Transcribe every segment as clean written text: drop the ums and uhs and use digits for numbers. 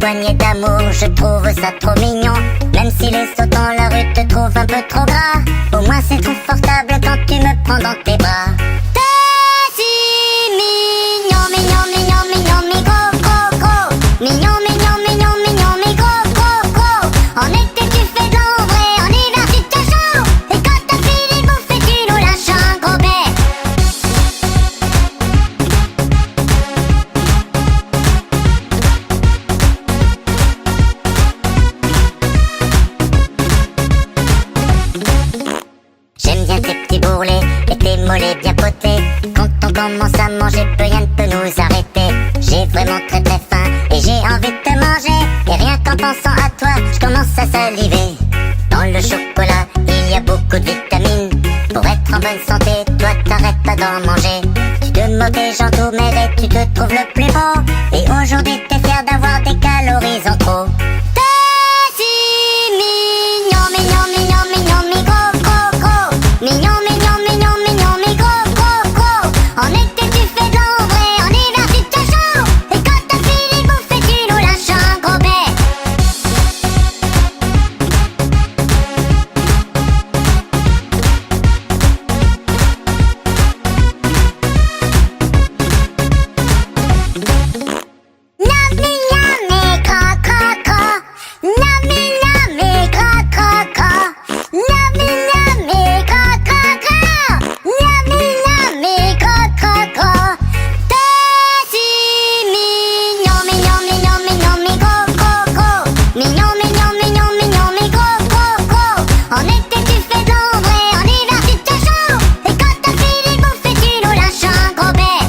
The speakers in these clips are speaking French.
poignée d'amour, je trouve ça trop mignon. Même si les sauts dans la rue te trouvent un peu trop gras, au moins c'est confortable quand tu me prends dans tes bras. T'es si mignon, mignon, mignon, mignon, mi go, go, go. Mignon, mignon, mignon, mignon, mi go, go, go. En été tu fais de l'ombre et en hiver tu te chaud. Et quand t'as fini de bouffer tu nous lâches un gros bec. J'aime bien tes petits bourrelets et tes mollets bien potés. Quand on commence à manger, plus rien ne peut nous arrêter. J'ai vraiment très très faim et j'ai envie de te manger. Et rien qu'en pensant à toi, je commence à saliver. Dans le chocolat, il y a beaucoup de vitamines. Pour être en bonne santé, toi t'arrêtes pas d'en manger. Tu te moques des gens tout maigres et tu te trouves le plus beau. Et aujourd'hui t'es fier d'avoir des calories en trop. T'es si mignon, mignon, mignon, mignon, mi go, go, go. Mignon, mignon, mignon, mignon, mi go, go, go. En été tu fais de l'ombre et en hiver tu te chaud. Et quand t'as fini de bouffer tu nous lâches un gros bec. Yummy, yummy, cra, cra, cra. Yummy, yummy, cra, cra, cra. Yummy, yummy, cra, cra, cra. Yummy, yummy, cra, cra, cra. T'es si mignon, mignon, mignon, mignon, mi go, go, go. Mignon, mignon, mignon, mignon, mi go, go, go. En été tu fais de l'ombre et en hiver tu te chaud. Et quand t'as fini de bouffer tu nous lâches un gros bec.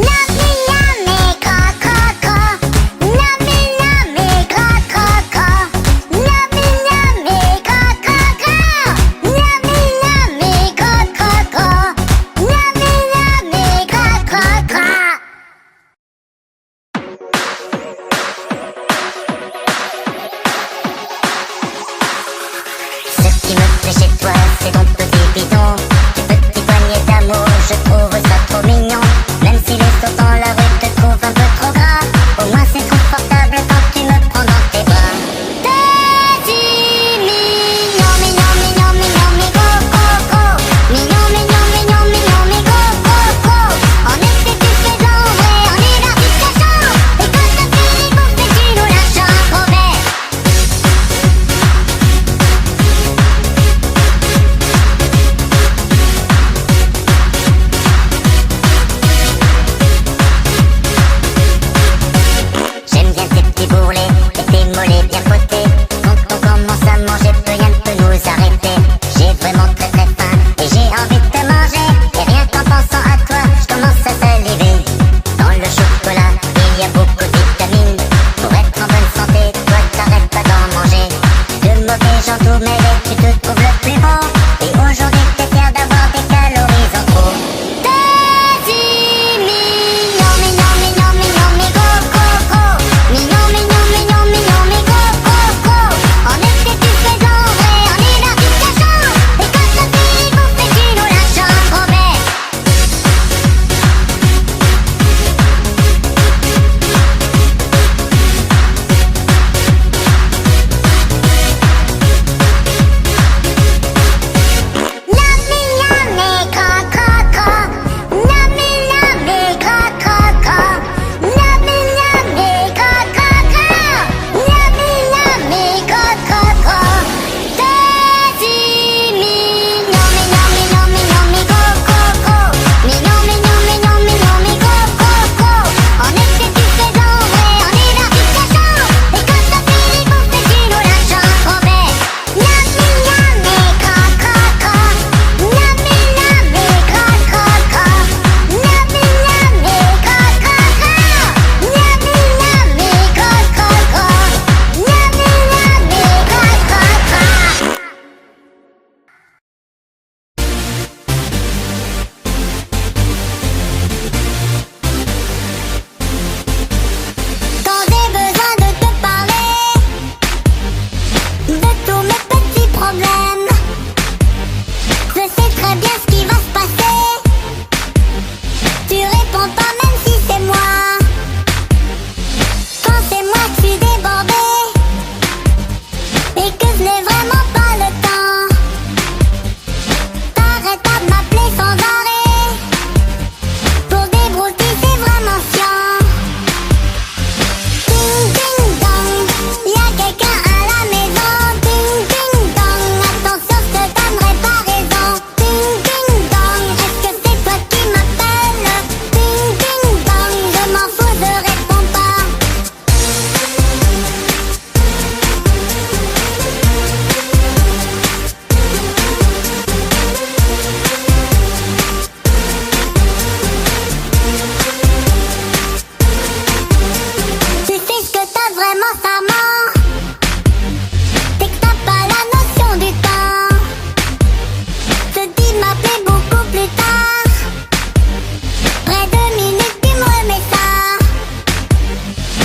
Yummy, yummy, cra, cra, cra. Yummy, yummy, cra, cra, cra. Yummy, yummy, cra, cra, cra. Yummy, yummy, cra, cra, cra. Yummy, yummy, cra, cra, cra. Ce qui me plaît chez toi, c'est ton petit bidon. Tes petits poignets d'amour, je trouve ça trop mignon. Même si les sauts dans la rue te trouvent un peu trop gras, au moins c'est confortable quand tu me prends dans tes bras. T'es si mignon, mignon, mignon, mignon, mi go, go, go. Mignon, mignon, mignon, mignon, mi go, go, go. En été tu fais de l'ombre et en hiver tu te chaud. Et quand t'as fini de bouffer tu nous lâches un gros bec.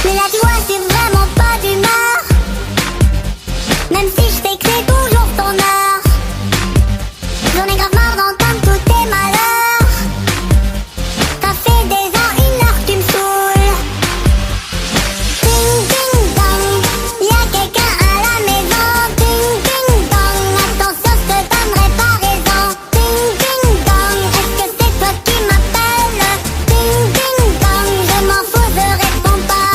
Mais là tu vois je suis vraiment pas d'humeur. Même si je sais que c'est toujours ton heure. J'en ai grave marre d'entendre tous tes malheurs. Ça fait déjà 1 heure que tu me saoules. Ding ding dong, y'a quelqu'un à la maison. Ding ding dong, attention je te donnerai pas raison. Ding ding dong, est-ce que c'est toi qui m'appelles? Ding ding dong, je m'en fous, je réponds pas.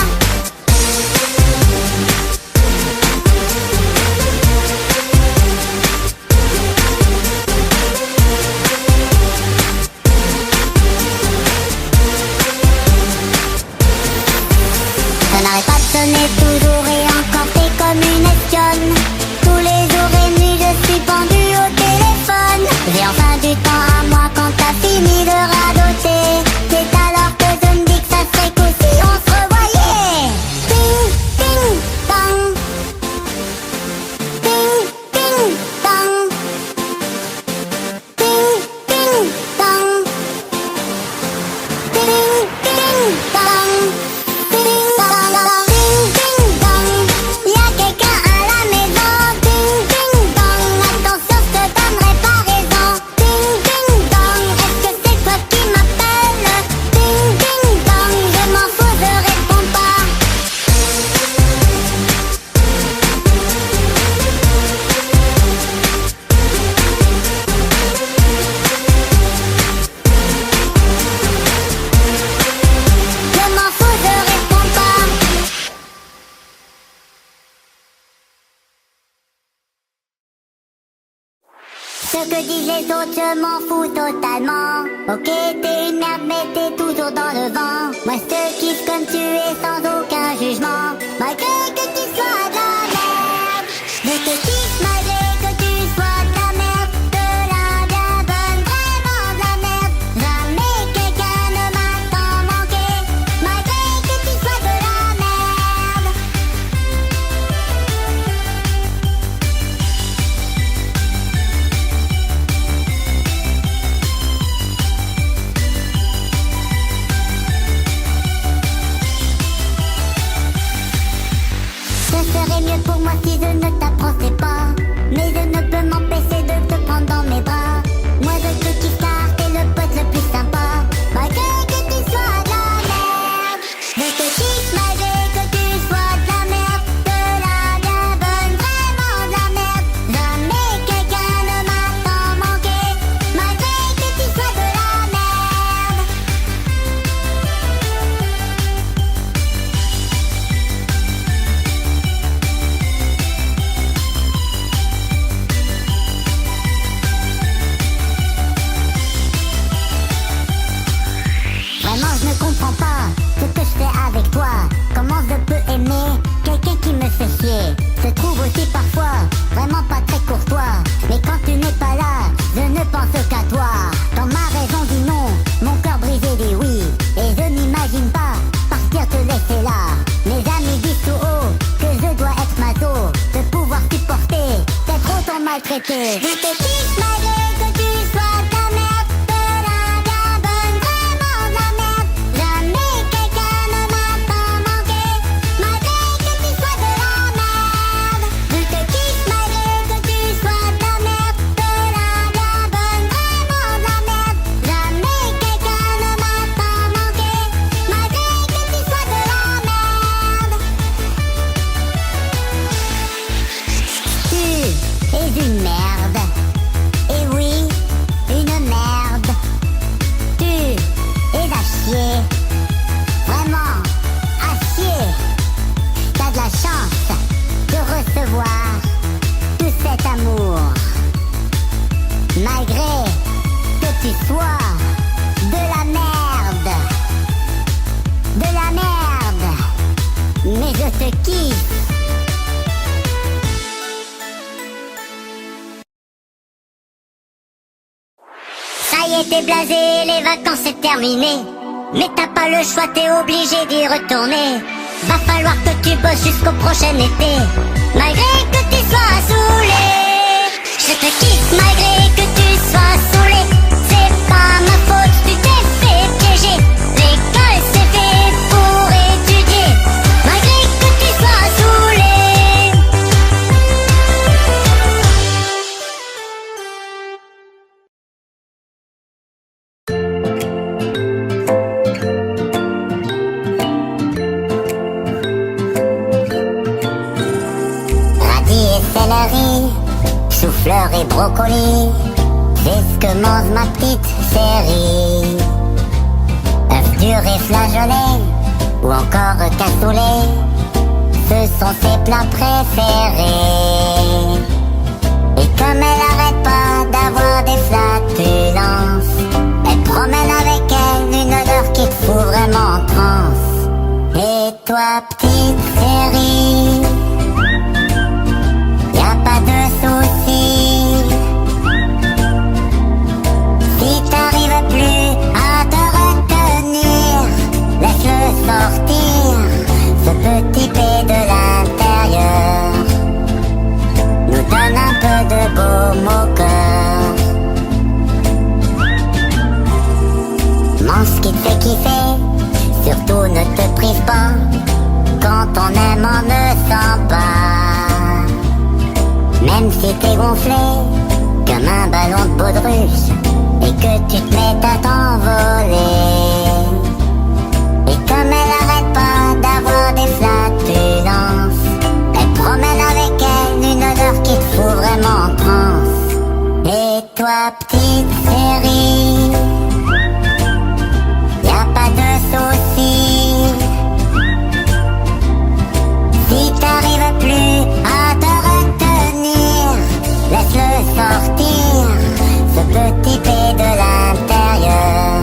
Ça n'arrête pas de sonner toujours et encore t'es comme une espionne. Tous les jours et nuits je suis pendue au téléphone. J'ai enfin du temps à moi quand t'as fini de radoter. C'est alors que je me dis que ça serait cool si on se revoyait. Ding ding dong. Ding ding dong. Ding ding dong. Ding ding dong. Ding dong dong. Ding ding dong. Y'a quelqu'un à la maison. Ding ding dong. Attention je te donnerai pas raison. Ding ding dong. Est-ce que c'est toi qui m'appelles? Ding ding dong. Je m'en fous, je réponds pas. Je m'en fous, je réponds pas. Ce que disent les autres, je m'en fous totalement. Ok, t'es une merde, mais t'es toujours dans le vent. Moi, je te kiffe comme tu es sans aucun jugement. Malgré que tu sois de la merde. Je te kiffe malgré que tu sois de la merde. De la bien bonne, vraiment de la merde. Jamais quelqu'un ne m'a tant manqué. Malgré que tu sois de la merde. Ce serait mieux pour moi si je ne t'approchais pas. Mais je ne peux m'empêcher de te prendre dans mes bras. Moi je te kiffe car t'es le pote le plus sympa. Malgré que tu sois de la merde. Je te kiffe malgré que tu sois de la merde. De la bien bonne, vraiment de la merde. Jamais quelqu'un ne m'a tant manqué. Malgré que tu sois de la merde. Vraiment je ne comprends pas ce que je fais avec toi. Comment je peux aimer quelqu'un qui me fait chier? Je trouve aussi parfois vraiment pas très courtois. Mais quand tu n'es pas là, je ne pense qu'à toi. Quand ma raison dit non, mon cœur brisé dit oui. Et je n'imagine pas partir te laisser là. Mes amis disent tout haut que je dois être maso, de pouvoir supporter d'être autant maltraité. Je te kiffe malgré que tu sois de la merde. De la bien bonne, vraiment de la merde. Jamais quelqu'un ne m'a tant manqué. Malgré que tu sois de la merde. Je te kiffe malgré que tu sois de la merde. De la bien bonne, vraiment de la merde. Jamais quelqu'un ne m'a tant manqué. Malgré que tu sois de la merde. Tu es une merde. Et oui, une merde. Tu es à chier. Vraiment, à chier. T'as de la chance de recevoir tout cet amour. Malgré que tu sois de la merde. De la merde. Mais je te kiffe. Ça y est, t'es blasé, les vacances c'est terminé. Mais t'as pas le choix, t'es obligé d'y retourner. Va falloir que tu bosses jusqu'au prochain été. Malgré que tu sois saoulé, je te kiffe malgré que tu sois saoulé. C'est pas ma faute, tu t'es fait piéger. L'école c'est fait pour étudier. céleri, chou-fleur et brocoli, c'est ce que mange ma petite chérie. Œufs durs et flageolets, ou encore cassoulet, ce sont ses plats préférés. Et comme elle arrête pas d'avoir des flatulences, elle promène avec elle une odeur qui te fout vraiment en transe. Et toi petite chérie, y a pas de soucis. Si t'arrives plus à te retenir, laisse-le sortir, ce petit P de l'intérieur nous donne un peu de baume au cœur. Mange ce qui te fait kiffer, surtout ne te prive pas, quand on aime on ne sent pas. Même si t'es gonflé comme un ballon de baudruche et que tu te mets à t'envoler, et comme elle arrête pas d'avoir des flatulences, elle promène avec elle une odeur qui te fout vraiment en transe. Et toi petite chérie, y a pas de soucis. Si t'arrives plus à te retenir, laisse-le sortir, ce petit P de l'intérieur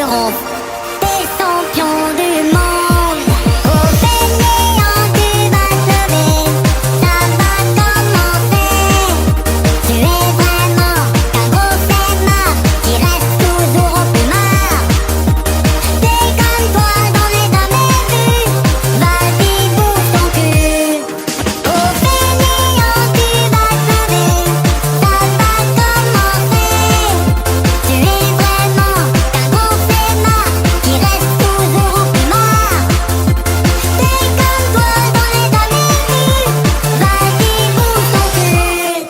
serons des champions du monde. Au fainéant, tu vas te lever, ça va commencer. Tu es vraiment qu'un gros flemmard qui reste toujours au plumard. T'es comme toi, j'en ai jamais vu. Vas-y, bouge ton cul. Au fainéant, tu vas te lever, ça va commencer. Tu es vraiment qu'un gros flemmard qui reste toujours au plumard. T'es comme toi, j'en ai jamais vu. Vas-y, bouge ton cul.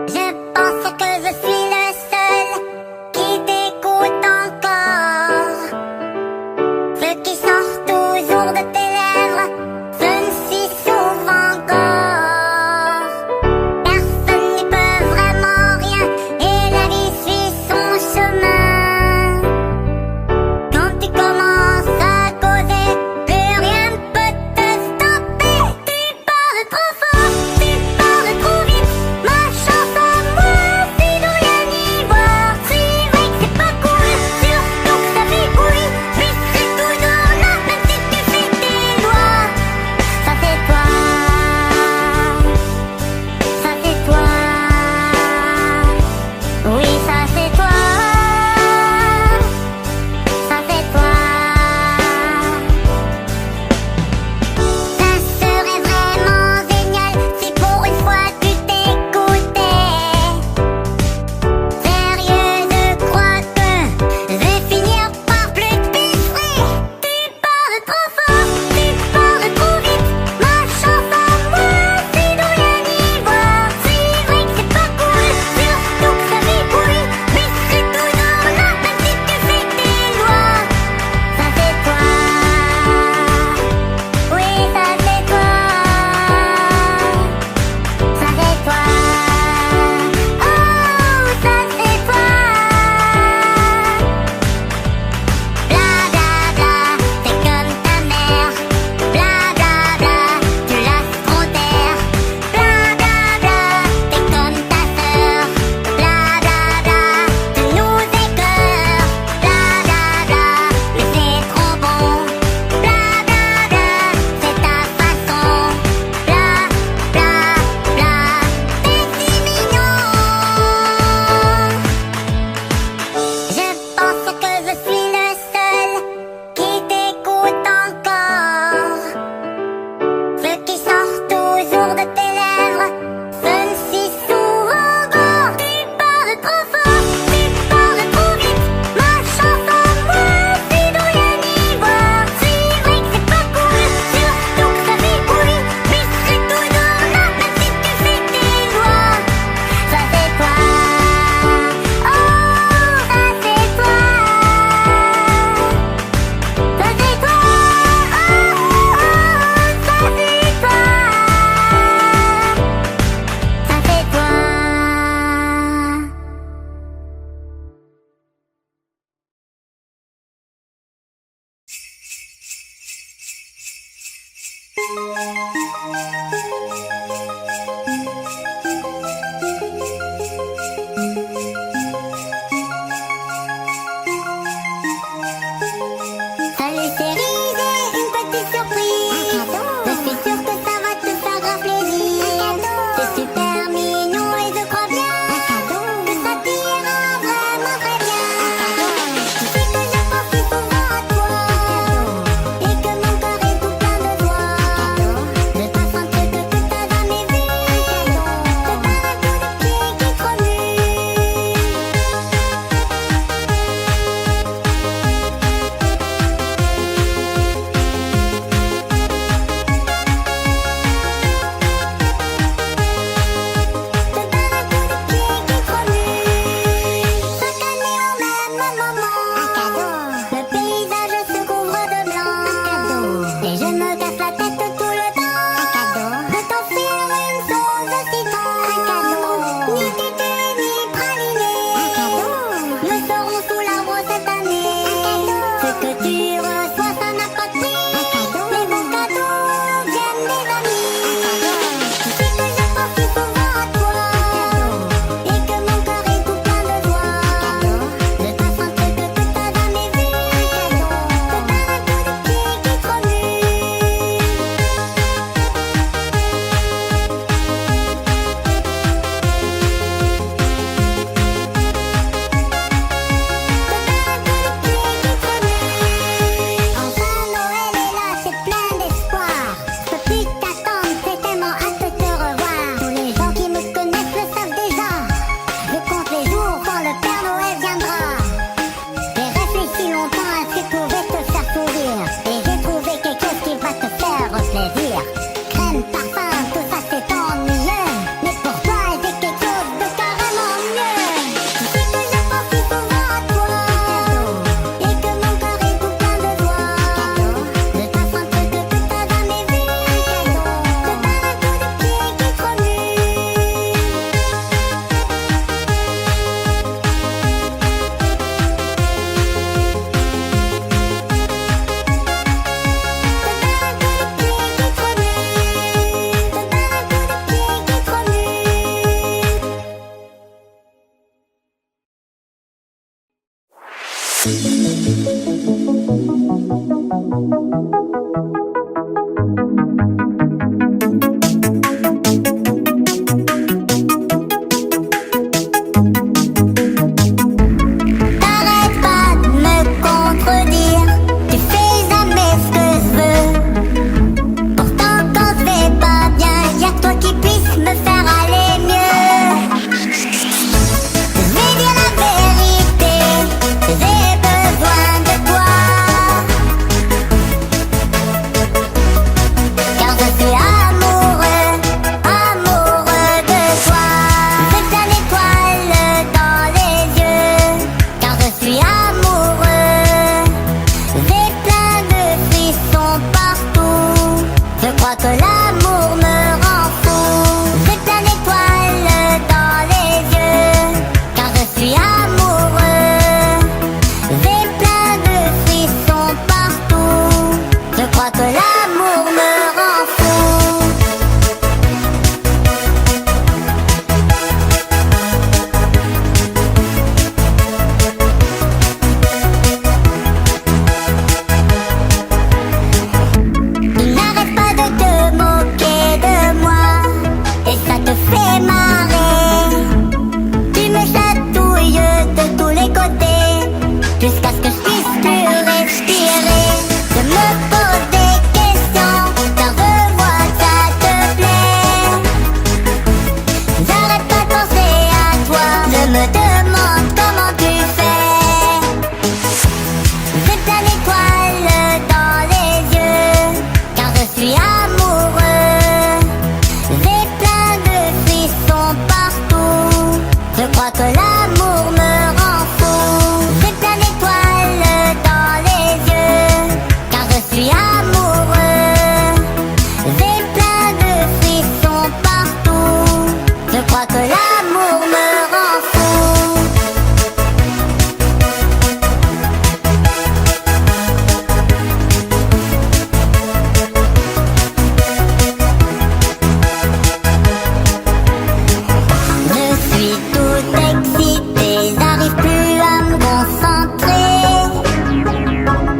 Je pense que je suis le seul qui t'écoute encore. Ce qui sort toujours de tes lèvres, ce ne s'y s'ouvre encore. Personne n'y peut vraiment rien et la vie suit son chemin. Quand tu commences à causer, plus rien ne peut te stopper. Tu parles trop fort, tu parles trop vite. Ma chance à moi, c'est de rien y voir. C'est vrai que c'est pas cool, surtout que ça fait couille. Mais je serai toujours là, même si tu fais tes lois. Ça c'est toi, ça c'est toi. Oui, ça c'est toi. Ça c'est toi. Ça serait vraiment génial si pour une fois tu t'écoutais. Sérieux, je crois que je vais finir par plus te piffrer. Tu parles trop fort, tu parles trop vite. Ma chance à moi, c'est de rien y voir. C'est vrai que c'est pas cool, surtout que ça fait couille. Mais je serai toujours là, même si tu fais tes lois. Ça c'est toi. Oui, ça c'est toi. Ça c'est toi. Oh, ça c'est toi. Bla bla bla, t'es comme ta mère. Bla bla bla, tu lasses trop terre. Bla bla bla, t'es comme ta sœur. Bla bla bla, tu nous écœures. Bla bla bla, mais c'est trop bon. Bla bla bla, c'est ta façon. Bla bla bla, t'es si mignon. Je pense que je suis le seul qui t'écoute encore. Ce qui sort toujours de tes lèvres, ce ne s'y s'ouvre encore. Tu parles trop fort, tu parles trop vite. Ma chance à moi, c'est de rien y voir. C'est vrai que c'est pas cool, surtout que ça fait couille. Mais je serai toujours là, même si tu fais tes lois. Ça c'est toi. Oh, ça c'est toi. Ça c'est toi. Oh, ça c'est toi. Ça c'est toi. Salut chérie, j'ai une petite surprise. Je suis sûre que ça va te faire grave plaisir. C'est super mignon et je crois bien que ça t'ira vraiment très bien. Tu sais que je pense si souvent à toi et que mon corps est tout plein de joie. Je passe un truc que t'as jamais vu. C'est pas un coup de pied qui te remue.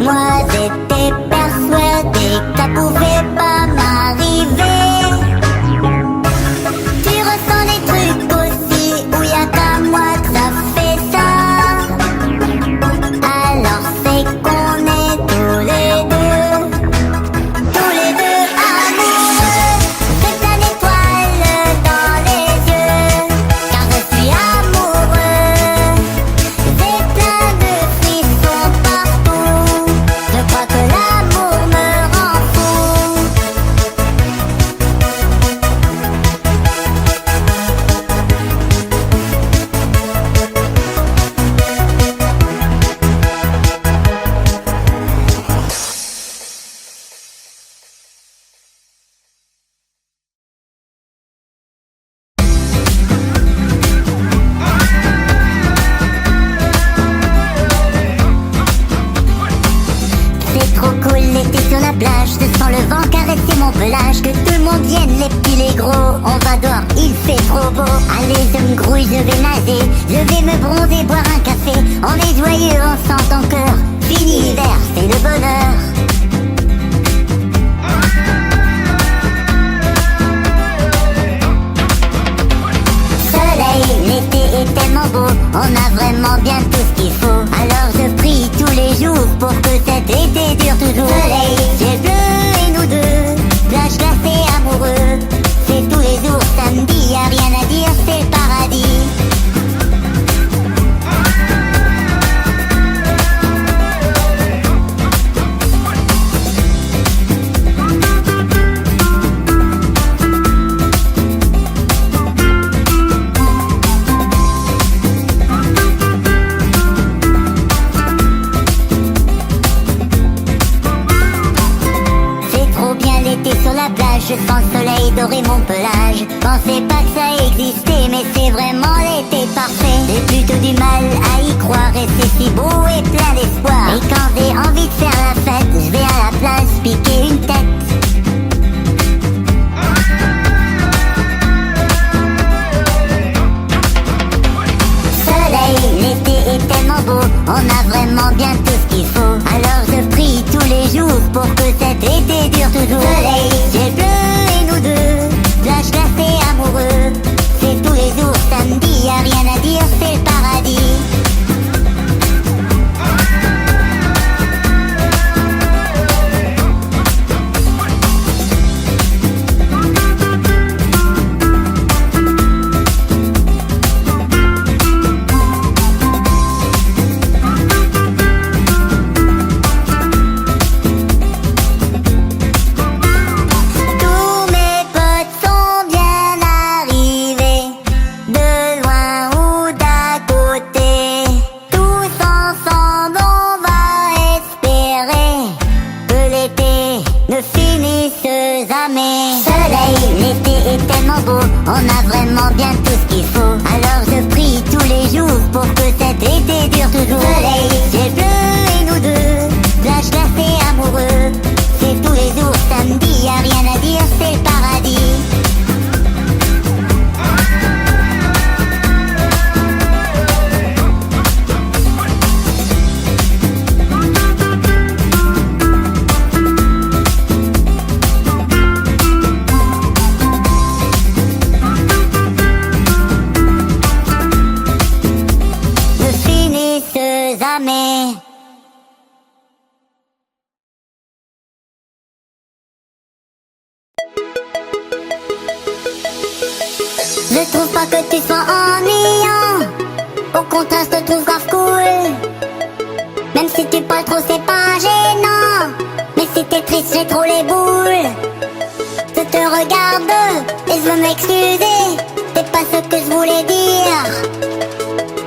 moi j'étais persuadée que ça pouvait pas m'arriver. Tu ressens des trucs aussi où y a qu'à moi que ça fait ça. Alors c'est qu'on est tous les deux amoureux. C'est plein d'étoiles dans les yeux, car je suis amoureux. J'ai plein de frissons partout, je crois que l'amour me rend fou. C'est trop cool l'été sur la plage, je sens le vent caresser mon pelage. Que tout le monde vienne, les petits, les gros, on va dehors, il fait trop beau. Allez, je me grouille, je vais nager, je vais me bronzer, boire un café. On est joyeux, on sent ton cœur, fini l'hiver, c'est le bonheur. Soleil, l'été est tellement beau, on a vraiment bien tout ce qu'il faut. Alors je prie tous les jours pour que cet été dure toujours. Soleil, ciel bleu et nous deux, plage glacée amoureux. C'est tous les jours samedi, y a rien à dire, c'est le paradis. C'est trop bien l'été sur la plage, je sens le soleil dorer mon pelage. Pensais pas que ça existait, mais c'est vraiment l'été parfait. J'ai plutôt du mal à y croire et c'est si beau et plein d'espoir. Et quand j'ai envie de faire la fête, je vais à la place piquer une tête. Soleil, l'été est tellement beau, on a vraiment bien tout ce qu'il faut. Alors je prie tous les jours pour que cet été dure toujours. Soleil, ciel bleu et nous deux, plage glacée amoureux. C'est tous les jours samedi, y a rien à dire, c'est le paradis. Tous mes potes sont bien arrivés, de loin ou d'à côté. Tous ensemble on va espérer que l'été ne finisse jamais. Soleil, l'été est tellement beau, on a vraiment bien tout ce qu'il faut. Alors je prie tous les jours pour que cet été dure toujours. Soleil, ciel bleu et nous deux, plage glacée amoureux. C'est tous les jours samedi, y a rien à dire, c'est le paradis. Ne finissent jamais. Je trouve pas que tu sois ennuyant, au contraire je te trouve grave cool. Même si tu parles trop c'est pas gênant, mais si t'es triste j'ai trop les boules. Je te regarde et je veux m'excuser, c'est pas ce que je voulais dire.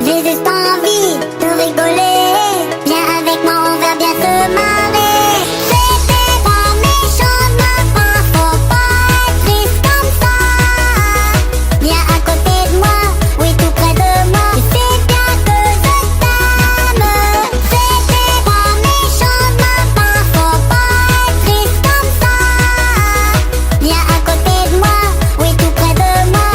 J'ai juste envie de rigoler, viens avec moi on va bien se marrer. C'était pas méchant de ma part, faut pas être triste comme ça. Viens à côté de moi, oui tout près de moi, tu sais bien que je t'aime. C'était pas méchant de ma part, faut pas être triste comme ça. Viens à côté de moi, oui tout près de moi,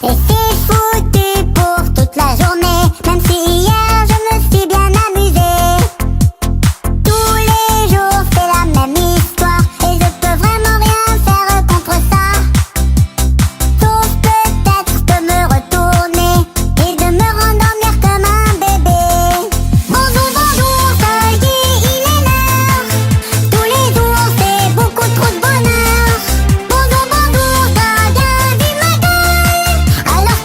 Et c'est foutu pour toute la journée, même si hier je me suis bien amusée. Tous les jours c'est la même histoire et je peux vraiment rien faire contre ça. Sauf peut-être de me retourner et de me rendormir comme un bébé. Bonjour, bonjour, ça y est, il est l'heure. Tous les jours c'est beaucoup trop de bonheur. Bonjour, bonjour, t'as bien vu ma gueule? Alors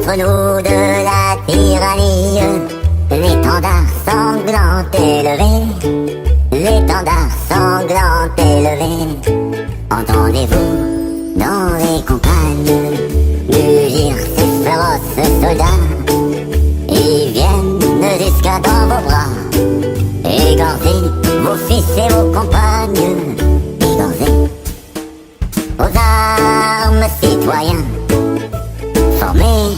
contre nous de la tyrannie. L'étendard sanglant élevé, l'étendard sanglant élevé. Entendez-vous dans les campagnes mugir ces féroces soldats? Ils viennent jusqu'à dans vos bras, égorger vos fils et vos compagnes, égorger. Aux armes, citoyens, formez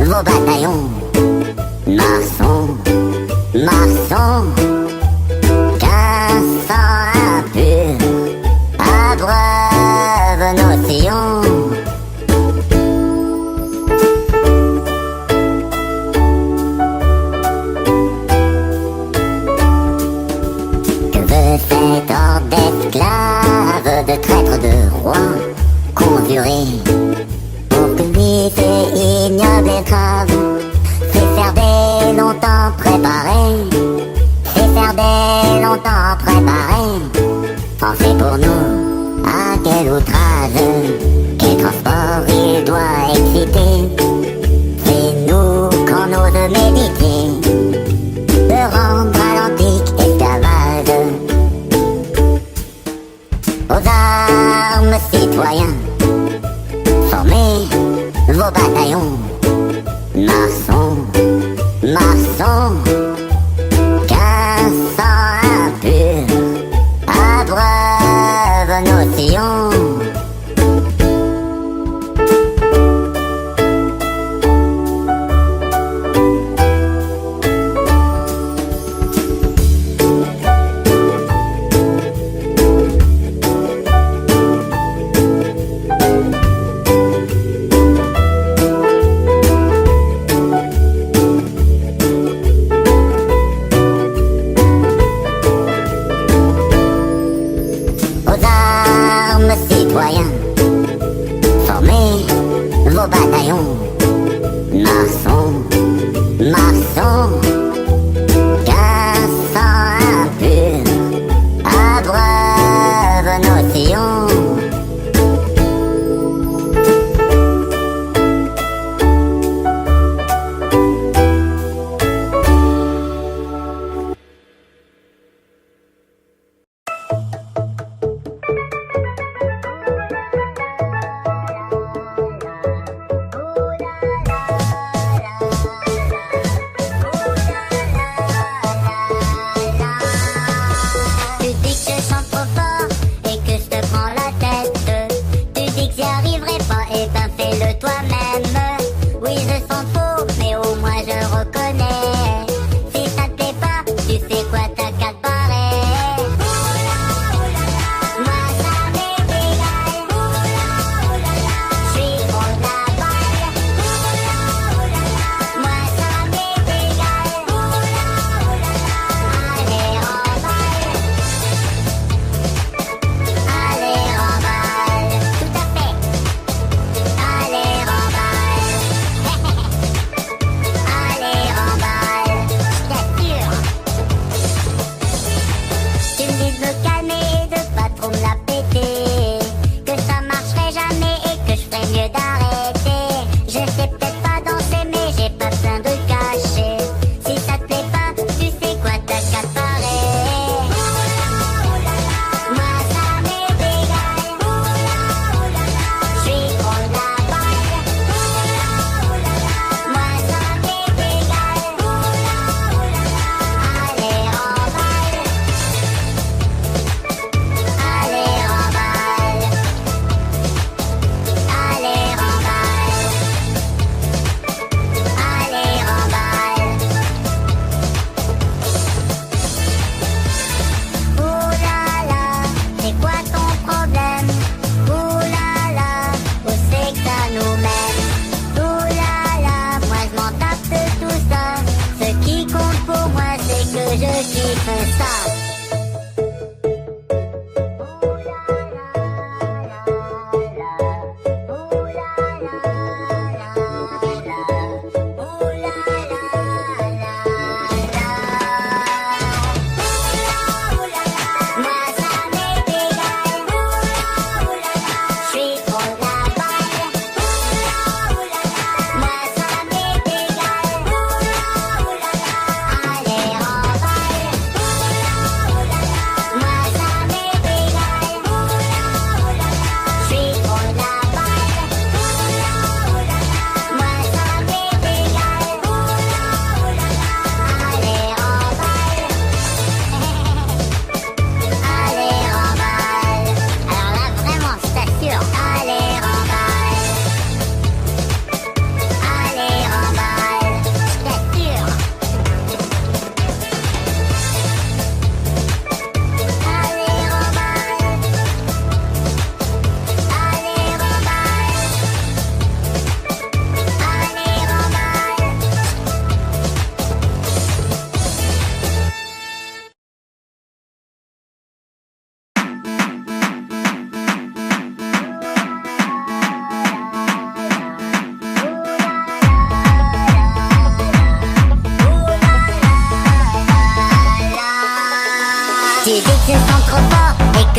vos bataillons. Marchons, marchons, qu'un sang impur abreuve nos sillons. Que veut cet ordre d'esclaves, de traîtres, de rois conjurés pour que lui c'est ignoble et grave? C'est faire des longtemps préparés, c'est faire des longtemps préparés. Pensez pour nous à quel outrage, quel transport il doit exciter. C'est nous qu'on ose méditer de rendre à l'antique esclavage. Aux armes, citoyens, formez vos bataillons. Marchons, marchons, qu'un sang impur abreuve nos sillons. Formez vos bataillons. Marchons, marchons, qu'un sang impur abreuve nos sillons.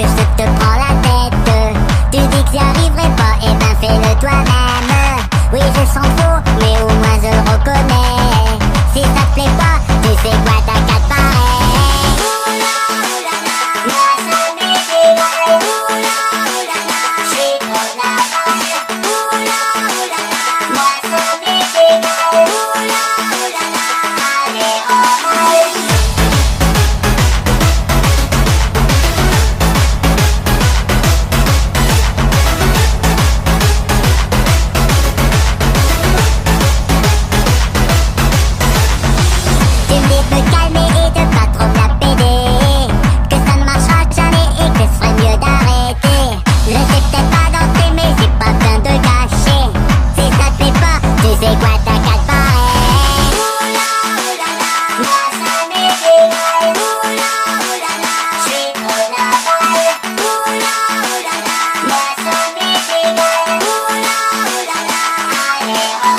que je te prends la tête. Tu dis que j'y arriverai pas, et ben fais-le toi-même. Oui, je sens faux, mais au moins je le reconnais. Si ça te plaît pas, tu sais quoi, t'as qu'à te barrer. Moi ça m'énerve, je suis trop navrée. Moi ça m'énerve, allez on tu me dis de me calmer et de pas trop me la péder, que ça ne marchera jamais et que ce serait mieux d'arrêter. Je sais peut-être pas danser mais j'ai pas besoin de cacher. Si ça te plaît pas, tu sais quoi, t'as qu'à te barrer. Moi ça m'énerve, je suis trop navrée. Moi ça m'énerve, allez on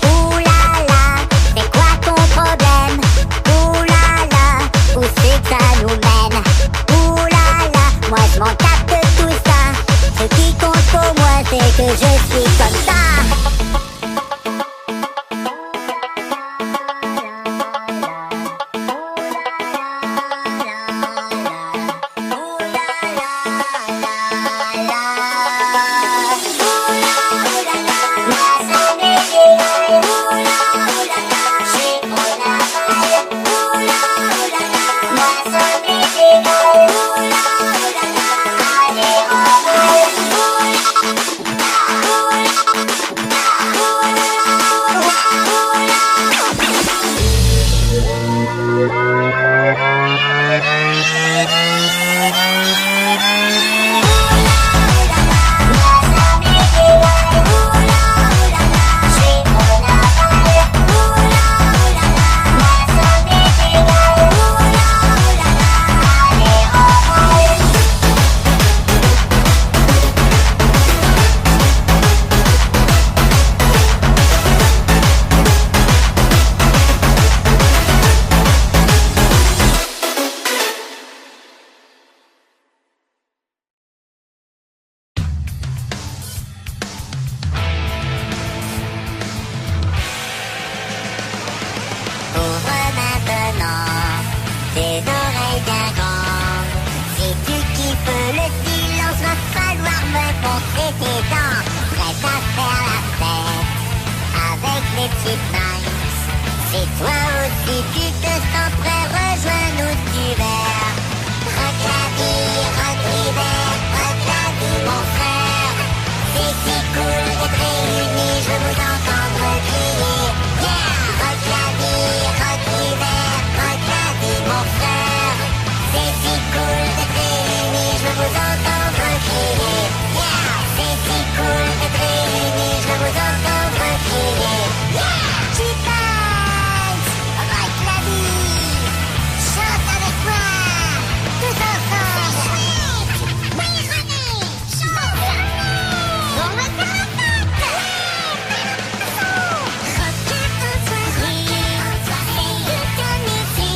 Ouh là là, c'est quoi ton problème? Ouh là là, où c'est que ça nous mène? Ouh là là, moi je m'en tape de tout ça. Ce qui compte pour moi c'est que je suis comme ça. Ouvre maintenant tes oreilles bien grandes. Si tu kiffes le silence, va falloir me montrer tes dents. Prête à faire la fête avec les Chipmunks. Si toi aussi tu te sens prêt, rejoins-nous d'hiver. Rock la vie, rock l'hiver, rock la vie mon frère. C'est si cool d'être réunis, je veux vous entendre crier. Yeah! Rock la vie, rock l'hiver, rock la vie mon frère. C'est si cool d'être réunis, je veux vous entendre crier. Yeah! C'est si cool d'être réunis, je veux vous entendre crier. Yeah! Chipmunks, rock la vie. Chante avec moi, tous ensemble. Oui, René, chante. On va faire la fête. Rocker en soirée, c'est comme ici.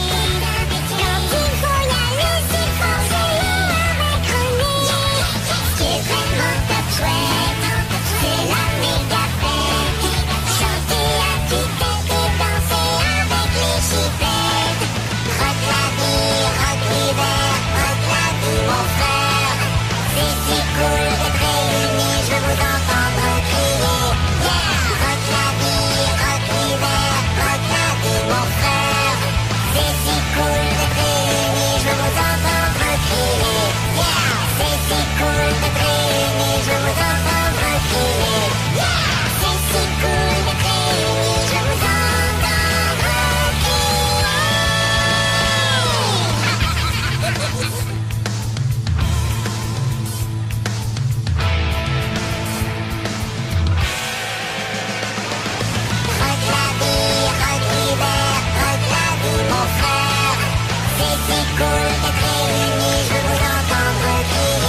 Quand il faut y aller, c'est forcément avec René. Ce qui est vraiment top chouette, c'est la méga fête. Chanter à tue-tête et danser avec les chipettes. Rock la vie, rock l'hiver, rock la vie mon frère. C'est si cool d'être réunis, je veux vous entendre crier. Yeah! Rock la vie, rock l'hiver, rock la vie mon frère. C'est si cool d'être réunis, je veux vous entendre crier. Yeah! C'est si cool d'être réunis, je veux vous entendre crier. Yeah! C'est si cool d'être réunis, je veux vous entendre crier. Rock la vie, rock l'hiver, rock la vie mon frère. C'est si cool d'être réunis, je veux vous entendre crier.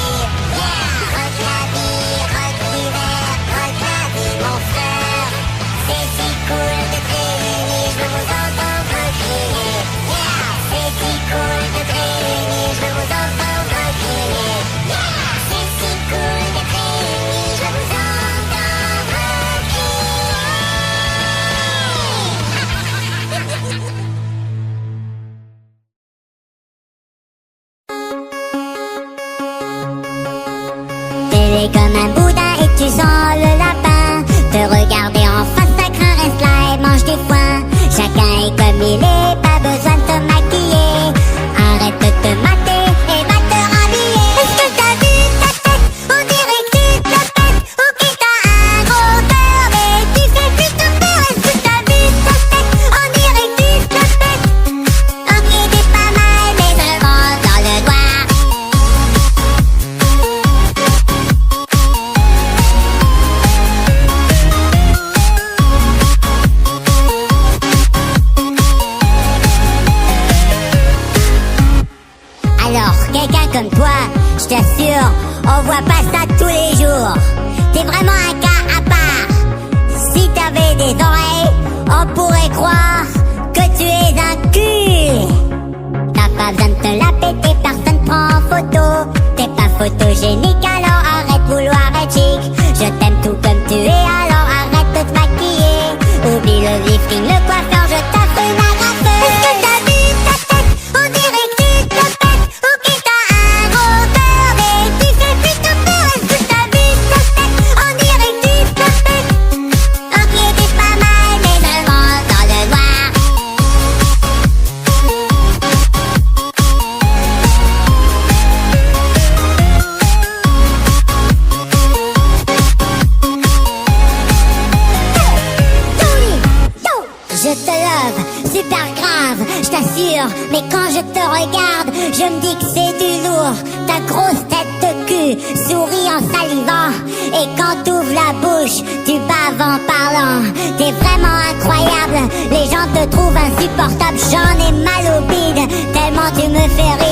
T'es comme un boudin et tu sens le lapin. Te regarder en face, ça craint, reste là et mange des foins. Chacun est comme il est, pas besoin de te maquiller. Arrête de te mater et va te rhabiller. Est-ce que t'as vu ta tête? On dirait que tu te la pètes. Ok, t'as un gros cœur, mais tu fais plutôt peur. Est-ce que t'as vu ta tête? On dirait que tu te la pètes. Ok, t'es pas mal, mais seulement dans le doigt. Alors, quelqu'un comme toi, je t'assure, on voit pas ça tous les jours. T'es vraiment un cas à part. Si t'avais des oreilles, on pourrait croire que tu es un cul. T'as pas besoin de te la péter, personne prend en photo. T'es pas photogénique, alors arrête de vouloir être chic. Je t'aime tout comme tu es, alors arrête de te maquiller. Oublie le lifting, le coiffeur, je t'offre une agrafeuse. Est-ce que t'as vu ta tête? On dirait que tu te la pètes. Ok, t'as un gros cœur, mais tu fais plutôt peur. Est-ce que t'as vu ta tête? On dirait que tu te la pètes. Ok, t'es pas mal, mais seulement dans le noir. Je te love, super grave, je t'assure. Mais quand je te regarde, je me dis que c'est du lourd. Ta grosse tête de cul sourit en salivant. Et quand t'ouvres la bouche, tu baves en parlant. T'es vraiment incroyable, les gens te trouvent insupportable. J'en ai mal au bide, tellement tu me fais rire.